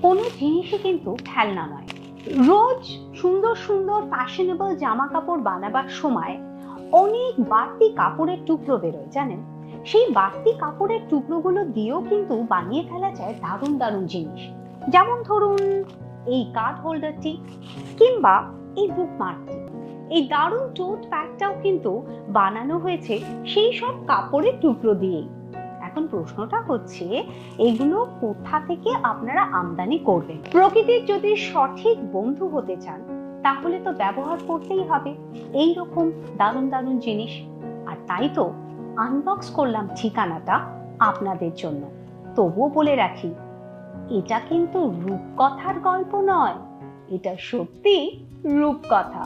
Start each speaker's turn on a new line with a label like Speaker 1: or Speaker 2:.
Speaker 1: কোনো জিনিসই কিন্তু খেলনা নয়। রোজ সুন্দর সুন্দর ফ্যাশনেবল জামা কাপড় বানাবার সময় অনেক বাড়তি কাপড়ের টুকরো বেরোয়, জানেন? সেই বাড়তি কাপড়ের টুকরোগুলো দিয়েও কিন্তু বানিয়ে ফেলা যায় দারুণ দারুণ জিনিস। যেমন ধরুন এই কার্ড হোল্ডারটি, কিংবা এই বুকমার্কটি। এই দারুণ টোট ব্যাগটাও কিন্তু বানানো হয়েছে সেই সব কাপড়ের টুকরো দিয়েই। এখন প্রশ্নটা হচ্ছে, এগুলো কোথা থেকে আপনারা আমদানি করবেন? প্রকৃতির যদি সঠিক বন্ধু হতে চান তাহলে তো ব্যবহার করতেই হবে এই রকম দারুণ দারুণ জিনিস। আর তাই তো আনবক্স করলাম ঠিকানাটা আপনাদের জন্য। তবুও বলে রাখি, এটা কিন্তু রূপকথার গল্প নয়, এটা সত্যি রূপকথা।